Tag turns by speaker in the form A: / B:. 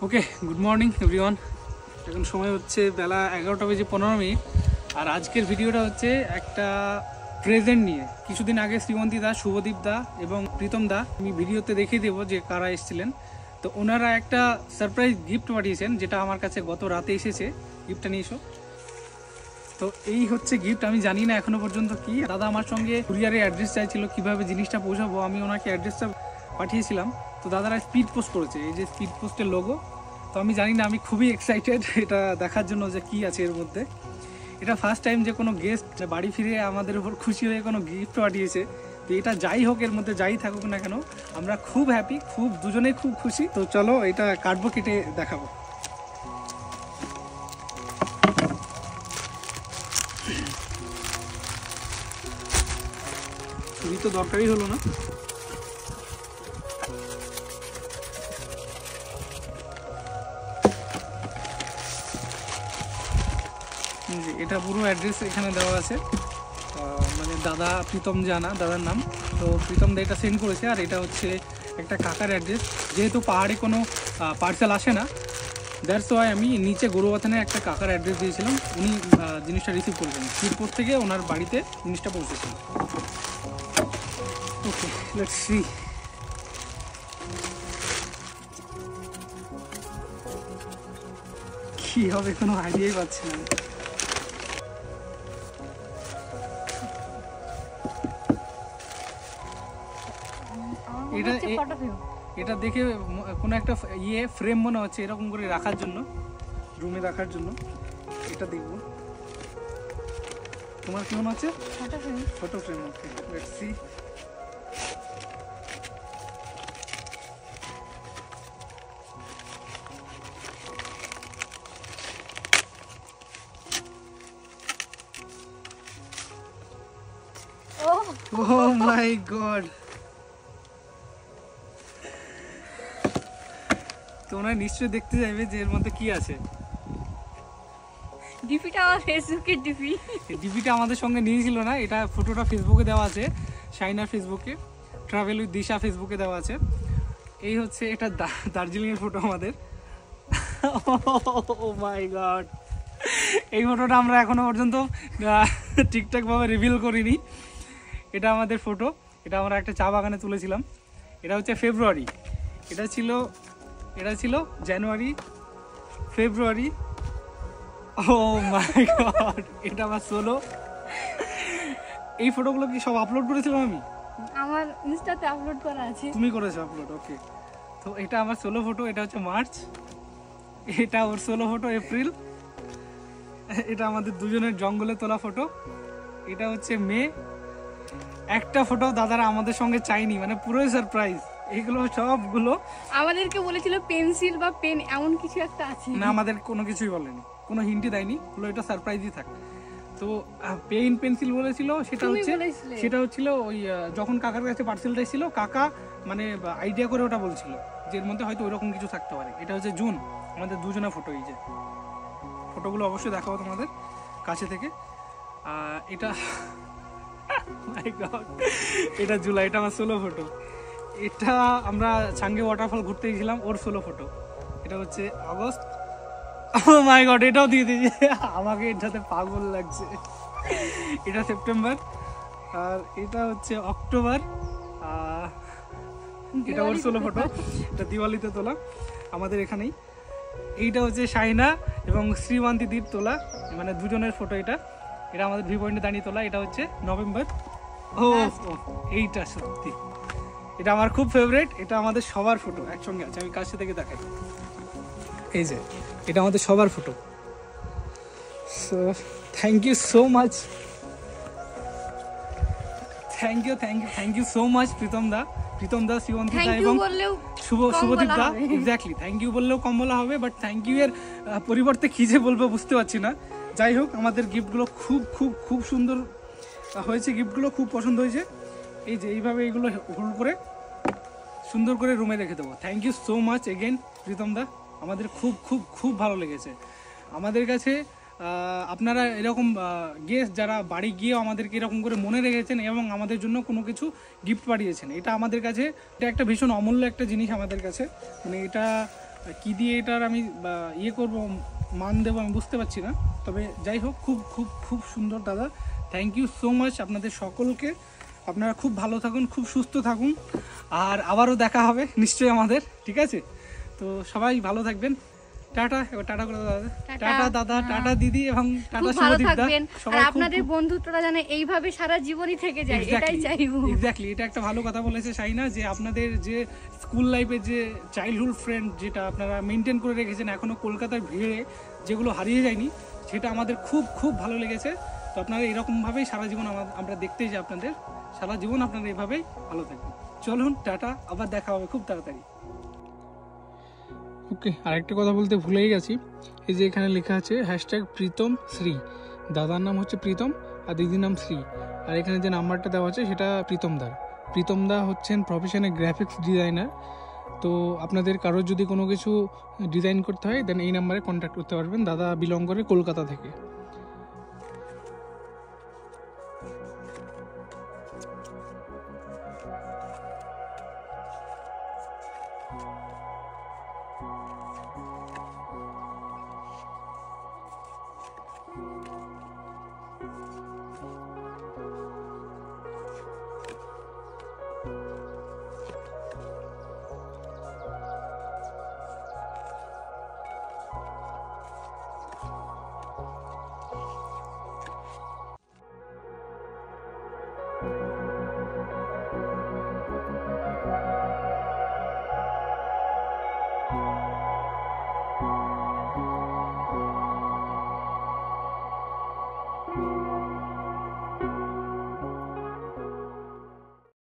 A: ওকে, good morning everyone. এখন সময় হচ্ছে বেলা 11টা বেজে 15 মিনিট। আর আজকের ভিডিওটা হচ্ছে একটা প্রেজেন্ট নিয়ে। কিছুদিন আগে শ্রীমন্তী দা, শুভদীপ দা এবং প্রীতম দা আমি ভিডিওতে দেখিয়ে দেবো যে কারা এসেছিলেন। তো ওনারা একটা সারপ্রাইজ গিফট পাঠিয়েছেন, যেটা আমার কাছে গত রাতে এসেছে। গিফটটা নিয়ে এসো। তো এই হচ্ছে গিফট। আমি জানি না এখনো পর্যন্ত কি। দাদা আমার সঙ্গে কুরিয়ারের অ্যাড্রেস চাইছিল, কিভাবে জিনিসটা পৌঁছাবো। আমি ওনাকে অ্যাড্রেসটা পাঠিয়েছিলাম। তো দাদারা স্পিড পোস্ট করেছে, এই যে স্পিড পোস্টের লোগো। তো আমি জানি না, আমি খুবই এক্সাইটেড এটা দেখার জন্য যে কি আছে এর মধ্যে। এটা ফার্স্ট টাইম যে কোনো গেস্ট বাড়ি ফিরে আমাদের উপর খুশি হয়ে কোনো গিফট পাঠিয়েছে। তো এটা যাই হোক, এর মধ্যে যাই থাকুক না কেন, আমরা খুব হ্যাপি, খুব দুজনেই খুব খুশি। তো চলো এটা কাটবো, কেটে দেখাবো। ছুরি তো দরকারই হলো না। এটা পুরো অ্যাড্রেস এখানে দেওয়া আছে, মানে দাদা প্রীতম জানা দাদার নাম। তো প্রীতম দা এটা সেন্ড করেছে। আর এটা হচ্ছে একটা কাকার অ্যাড্রেস। যেহেতু পাহাড়ে কোনো পার্সেল আসে না, দ্যাটস ওয়াই আমি নিচে গরুবাথানে একটা কাকার অ্যাড্রেস দিয়েছিলাম। উনি জিনিসটা রিসিভ করেছেন, স্পিডপোস্ট থেকে ওনার বাড়িতে জিনিসটা পৌঁছেছেন। ওকে, লেটস সি। কি হবে কোনো আইডিয়াই পাচ্ছি না। এটা দেখে কোনো একটা ফ্রেম মনে হচ্ছে, এরকম করে রাখার জন্য, রুমে রাখার জন্য। এটা দেখবো, তোমার কি মনে হচ্ছে? Photo frame. Okay, let's see. Oh my god! তোমরা নিশ্চয়ই দেখতে যাবে যে এর মধ্যে কি আছে।
B: ডিপিটা আমার ফেসবুকের ডিপি।
A: ডিপিটা আমাদের সঙ্গে নিয়েছিল না, এটা ফটোটা ফেসবুকে দেওয়া আছে, শাইনার ফেসবুকে, ট্রাভেল উইথ দিশা ফেসবুকে দেওয়া আছে। এই হচ্ছে এটা দার্জিলিংয়ের ফটো আমাদের। ও মাই গড! এই ফটোটা আমরা এখনো পর্যন্ত ঠিকঠাকভাবে রিভিল করিনি। এটা আমাদের ফটো, এটা আমরা একটা চা বাগানে তুলেছিলাম। এটা হচ্ছে ফেব্রুয়ারি, এটা ছিল জানুয়ারি, ফেব্রুয়ারি। ও মাই গড! এটা আমার সোলো। এই ফটোগুলো কি সব আপলোড করেছিলাম আমি?
B: আমার ইনস্টাতে আপলোড করা আছে।
A: তুমি করেছো আপলোড? ওকে। তো এটা আমার সোলো ফটো। এটা হচ্ছে মার্চ, এটা ওর সোলো ফটো এপ্রিল। এটা আমাদের দুজনের জঙ্গলে তোলা ফটো। এটা হচ্ছে মে। একটা ফটো দাদারা আমাদের সঙ্গে চাইনি, মানে পুরোই সারপ্রাইজ। এগুলো সবগুলো
B: আমাদেরকে বলেছিল পেন্সিল বা পেন এমন কিছু একটা আছে,
A: না আমাদের কোনো কিছুই বলেনি, কোনো হিন্টই দেয়নি, বলে এটা সারপ্রাইজই থাক। তো পেন পেন্সিল বলেছিল, সেটা হচ্ছিল ওই যখন কাকার কাছে পার্সেলটা এসেছিল, কাকা মানে আইডিয়া করে ওটা বলছিল যে এর মধ্যে হয়তো ওইরকম কিছু থাকতে পারে। এটা হচ্ছে জুন, আমাদের দুজনের ফটো। এই যে ফটোগুলো অবশ্যই দেখাবো তোমাদের কাছে থেকে। এটা এটা জুলাই, এটা আমার সোলো ফটো। এটা আমরা ছাঙ্গে ওয়াটারফল ঘুরতে গেছিলাম, ওর সোলো ফটো। এটা হচ্ছে আগস্ট। ও মাই গড, এটাও দিয়ে দিয়েছে আমাকে, এটাতে পাগল লাগছে। এটা সেপ্টেম্বর। আর এটা হচ্ছে অক্টোবর। এটা ওর সোলো ফটো, এটা দিওয়ালিতে তোলা আমাদের এখানেই। এইটা হচ্ছে শাহিনা এবং শ্রীমান্তি দ্বীপ তোলা, মানে দুজনের ফটো। এটা আমাদের ভিউ পয়েন্টে দাঁড়িয়ে তোলা। এটা হচ্ছে নভেম্বর। ও এইটা সত্যি, এটা আমার খুব ফেভারিট। এটা আমাদের সবার ফটো একসঙ্গে আছে। আমি কাছে থেকে দেখাই, এই যে এটা আমাদের সবার photo. So thank you so much, thank you so much Pritam দা, শ্রীমন্তী দা এবং শুভদীপ দা। এক্স্যাক্টলি, থ্যাংক ইউ বললেও কম বলা হবে, বাট থ্যাংক ইউ এর পরিবর্তে কি যে বলবো বুঝতে পারছি না। যাই হোক, আমাদের গিফটগুলো খুব খুব খুব সুন্দর হয়েছে, গিফটগুলো খুব পছন্দ হয়েছে। এই যে এইভাবে এইগুলো হোল্ড করে সুন্দর করে রুমে রেখে দেবো। Thank you so much again Pritam দা, আমাদের খুব খুব খুব ভালো লেগেছে। আমাদের কাছে আপনারা এরকম গেস্ট যারা বাড়ি গিয়েও আমাদেরকে এরকম করে মনে রেখেছেন এবং আমাদের জন্য কোনো কিছু গিফট পাঠিয়েছেন, এটা আমাদের কাছে এটা একটা ভীষণ অমূল্য একটা জিনিস আমাদের কাছে। মানে এটা কী দিয়ে এটার আমি ইয়ে করব, মান দেবো আমি বুঝতে পারছি না। তবে যাই হোক, খুব খুব খুব সুন্দর দাদা। থ্যাংক ইউ সো মাচ আপনাদের সকলকে। আপনারা খুব ভালো থাকুন, খুব সুস্থ থাকুন, আর আবারও দেখা হবে নিশ্চয়ই আমাদের, ঠিক আছে? তো সবাই ভালো থাকবেন। টাটা। এবার টাটা করে দাদা। টাটা দাদা, টাটা দিদি, এবং টাটা
B: খুব ভালো
A: শুভদীপ দা।
B: থাকবেন, আর
A: সবাই
B: আপনাদের বন্ধুত্বটা যেন এইভাবে সারা জীবনই থেকে যায়, এটাই চাইবো।
A: এক্স্যাক্টলি, এটা একটা ভালো কথা বলেছে শাইনা, যে আপনাদের যে স্কুল লাইফের যে চাইল্ডহুড ফ্রেন্ড যেটা আপনারা মেনটেন করে রেখেছেন এখনো কলকাতার ভিড়ে, যেগুলো হারিয়ে যায়নি, সেটা আমাদের খুব খুব ভালো লেগেছে। তো আপনারা এরকমভাবেই সারা জীবন আমরা দেখতেই যে আপনাদের সারা জীবন আপনারা এভাবেই ভালো থাকবেন। চলুন টাটা, আবার দেখা হবে খুব তাড়াতাড়ি। ওকে, আরেকটা কথা বলতে ভুলেই গেছি। এই যে এখানে লেখা আছে #প্রীতম শ্রী। দাদার নাম হচ্ছে প্রীতম আর দিদির নাম শ্রী। আর এখানে যে নাম্বারটা দেওয়া আছে সেটা প্রীতমদার। প্রীতমদা হচ্ছেন প্রফেশনে গ্রাফিক্স ডিজাইনার। তো আপনাদের কারোর যদি কোনো কিছু ডিজাইন করতে হয় দেন এই নাম্বারে কন্ট্যাক্ট করতে পারবেন। দাদা বিলং করে কলকাতা থেকে।